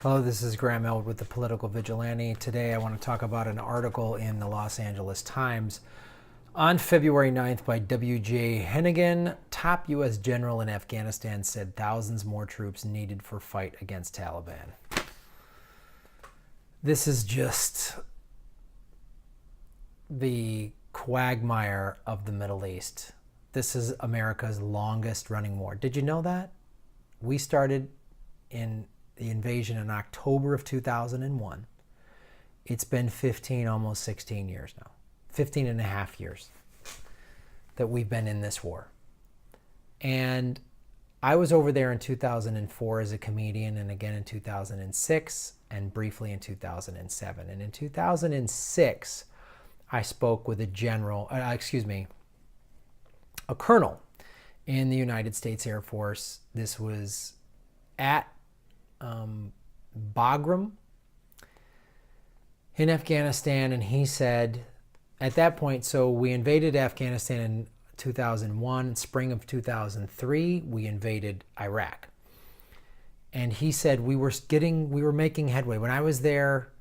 Hello, this is Graham Elwood with the Political Vigilante. Today I want to talk about an article in the Los Angeles Times on February 9th by W.J. Hennigan. Top U.S. general in Afghanistan said thousands more troops needed for fight against Taliban. This is just the quagmire of the Middle East. This is America's longest running war. Did you know that? We started in the invasion in October of 2001. It's been 15, almost 16 years now. 15 and a half years that we've been in this war. And I was over there in 2004 as a comedian, and again in 2006, and briefly in 2007. And in 2006, I spoke with a colonel in the United States Air Force. This was at Bagram in Afghanistan, and he said at that point, so we invaded Afghanistan in 2001, spring of 2003, we invaded Iraq. And he said we were making headway. When I was there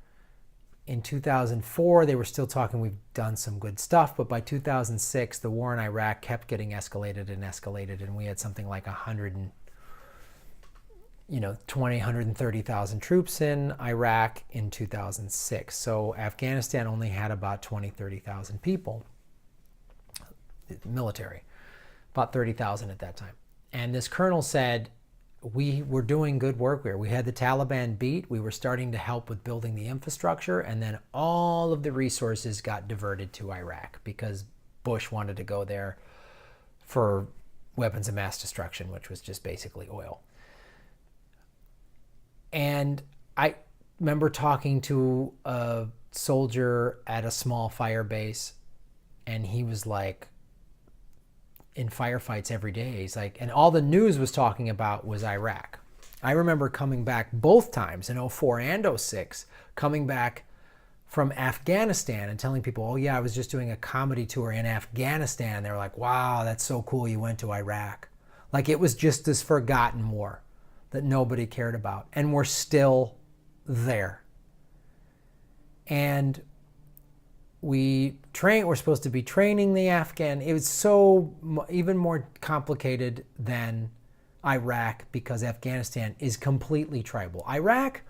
in 2004, they were still talking, we've done some good stuff, but by 2006, the war in Iraq kept getting escalated, and we had something like 130,000 troops in Iraq in 2006. So Afghanistan only had about 30,000 people, military, about 30,000 at that time. And this colonel said, we were doing good work here. We had the Taliban beat. We were starting to help with building the infrastructure. And then all of the resources got diverted to Iraq because Bush wanted to go there for weapons of mass destruction, which was just basically oil. And I remember talking to a soldier at a small fire base, and he was like, in firefights every day. He's like, and all the news was talking about was Iraq. I remember coming back both times in 04 and 06, coming back from Afghanistan and telling people, oh yeah, I was just doing a comedy tour in Afghanistan. They were like, wow, that's so cool you went to Iraq. Like it was just this forgotten war that nobody cared about. And we're still there. And we're supposed to be training the Afghan. It was so even more complicated than Iraq because Afghanistan is completely tribal. Iraq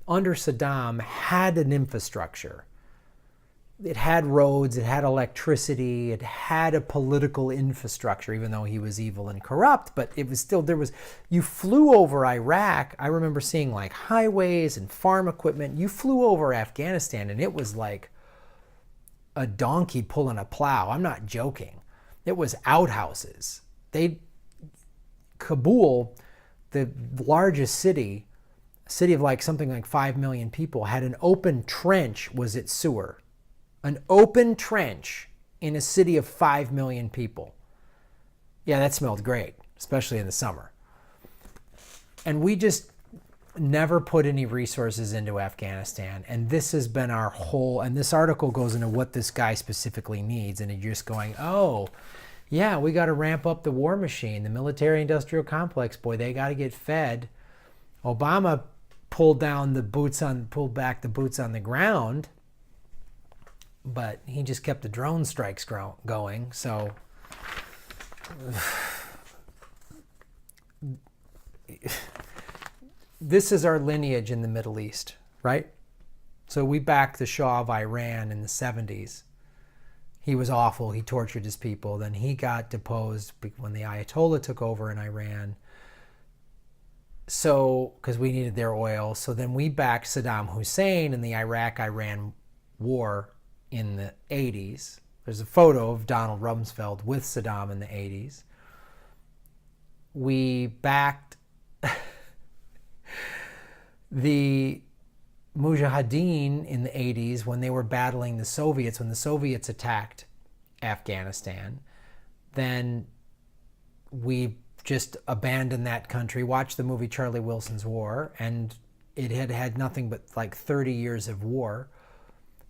under Saddam had an infrastructure. It had roads, it had electricity, it had a political infrastructure, even though he was evil and corrupt, but it was still, you flew over Iraq. I remember seeing like highways and farm equipment. You flew over Afghanistan and it was like a donkey pulling a plow. I'm not joking. It was outhouses. Kabul, the largest city of like something like 5 million people, had an open trench was its sewer. An open trench in a city of 5 million people. Yeah, that smelled great, especially in the summer. And we just never put any resources into Afghanistan. And this has been our whole, and this article goes into what this guy specifically needs. And you're just going, oh, yeah, we got to ramp up the war machine, the military-industrial complex. Boy, they got to get fed. Obama pulled back the boots on the ground, but he just kept the drone strikes going. So this is our lineage in the Middle East, right? So we backed the Shah of Iran in the 70s. He was awful. He tortured his people. Then he got deposed when the Ayatollah took over in Iran. So, because we needed their oil. So then we backed Saddam Hussein in the Iraq-Iran war in the 80s. There's a photo of Donald Rumsfeld with Saddam in the 80s. We backed the Mujahideen in the 80s when they were battling the Soviets, when the Soviets attacked Afghanistan. Then we just abandoned that country, watched the movie Charlie Wilson's War, and it had had nothing but like 30 years of war.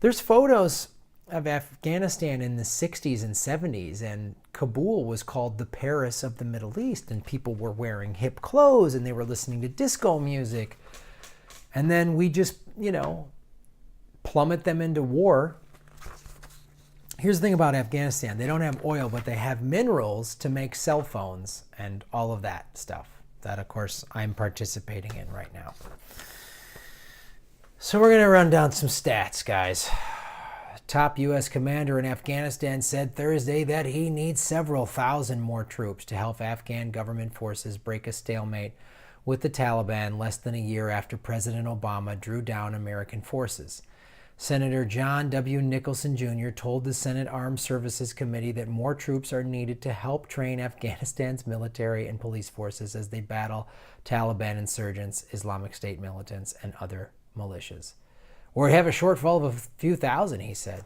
There's photos of Afghanistan in the 60s and 70s, and Kabul was called the Paris of the Middle East, and people were wearing hip clothes and they were listening to disco music. And then we just, plummet them into war. Here's the thing about Afghanistan. They don't have oil, but they have minerals to make cell phones and all of that stuff. That, of course, I'm participating in right now. So we're going to run down some stats, guys. Top U.S. commander in Afghanistan said Thursday that he needs several thousand more troops to help Afghan government forces break a stalemate with the Taliban less than a year after President Obama drew down American forces. Senator John W. Nicholson Jr. told the Senate Armed Services Committee that more troops are needed to help train Afghanistan's military and police forces as they battle Taliban insurgents, Islamic State militants, and other militias. We have a shortfall of a few thousand, he said.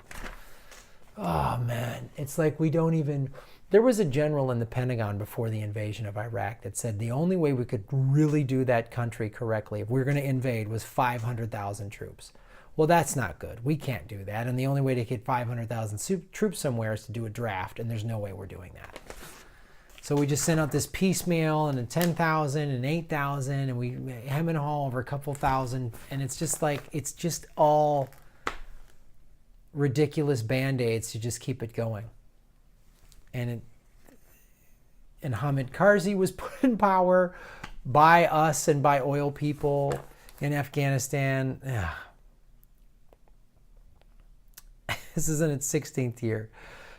Oh, man. It's like we don't even... There was a general in the Pentagon before the invasion of Iraq that said the only way we could really do that country correctly, if we were going to invade, was 500,000 troops. Well, that's not good. We can't do that. And the only way to get 500,000 troops somewhere is to do a draft, and there's no way we're doing that. So we just sent out this piecemeal and a 10,000 and 8,000, and we hem and haw over a couple thousand, and it's just like, it's just all ridiculous band-aids to just keep it going. And Hamid Karzai was put in power by us and by oil people in Afghanistan. Ugh. This is in its 16th year.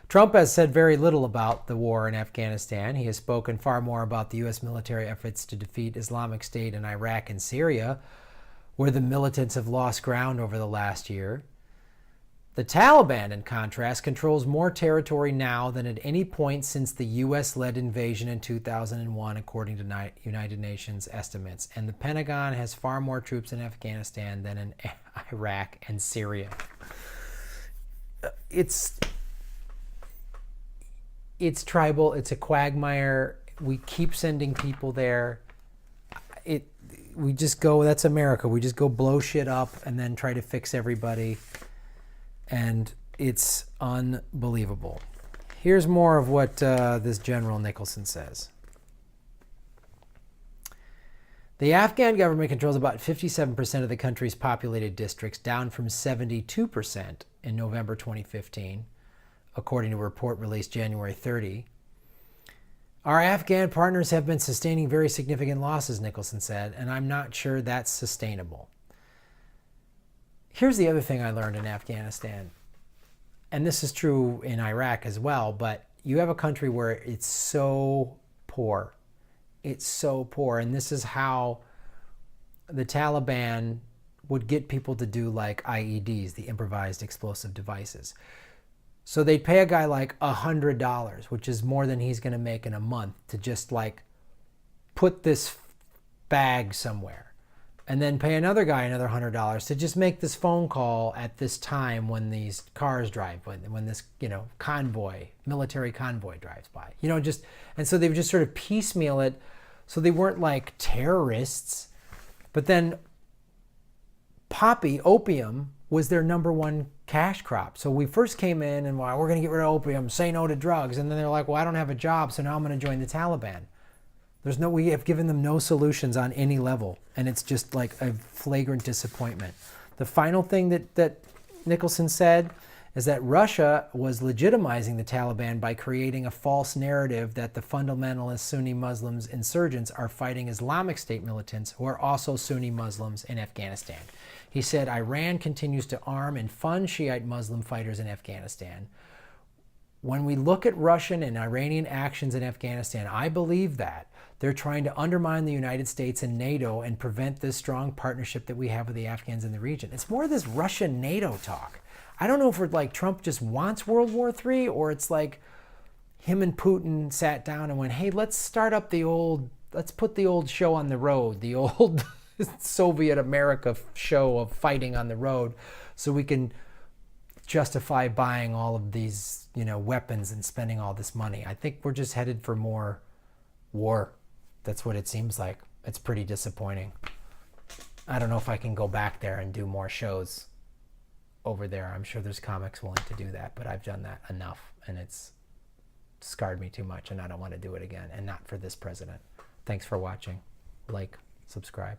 Trump has said very little about the war in Afghanistan. He has spoken far more about the U.S. military efforts to defeat Islamic State in Iraq and Syria, where the militants have lost ground over the last year. The Taliban, in contrast, controls more territory now than at any point since the U.S.-led invasion in 2001, according to United Nations estimates. And the Pentagon has far more troops in Afghanistan than in Iraq and Syria. It's tribal. It's a quagmire. We keep sending people there. We just go, that's America. We just go blow shit up and then try to fix everybody. And it's unbelievable. Here's more of what this General Nicholson says. The Afghan government controls about 57% of the country's populated districts, down from 72% in November 2015, according to a report released January 30. Our Afghan partners have been sustaining very significant losses, Nicholson said, and I'm not sure that's sustainable. Here's the other thing I learned in Afghanistan, and this is true in Iraq as well, but you have a country where it's so poor. It's so poor, and this is how the Taliban would get people to do like IEDs, the improvised explosive devices. So they'd pay a guy like $100, which is more than he's going to make in a month, to just like put this bag somewhere. And then pay another guy another $100 to just make this phone call at this time when these cars drive, when this, convoy, military convoy drives by. And so they would just sort of piecemeal it. So they weren't like terrorists. But then opium was their number one cash crop. So we first came in and we're going to get rid of opium, say no to drugs. And then they're like, well, I don't have a job, so now I'm going to join the Taliban. We have given them no solutions on any level. And it's just like a flagrant disappointment. The final thing that Nicholson said is that Russia was legitimizing the Taliban by creating a false narrative that the fundamentalist Sunni Muslims insurgents are fighting Islamic State militants who are also Sunni Muslims in Afghanistan. He said Iran continues to arm and fund Shiite Muslim fighters in Afghanistan. When we look at Russian and Iranian actions in Afghanistan, I believe that they're trying to undermine the United States and NATO and prevent this strong partnership that we have with the Afghans in the region. It's more this Russia-NATO talk. I don't know if it's like Trump just wants World War III, or it's like him and Putin sat down and went, hey, let's put the old show on the road, the old Soviet America show of fighting on the road, so we can justify buying all of these, weapons and spending all this money. I think we're just headed for more war. That's what it seems like. It's pretty disappointing. I don't know if I can go back there and do more shows over there. I'm sure there's comics willing to do that, but I've done that enough, and it's scarred me too much, and I don't want to do it again, and not for this president. Thanks for watching. Like, subscribe.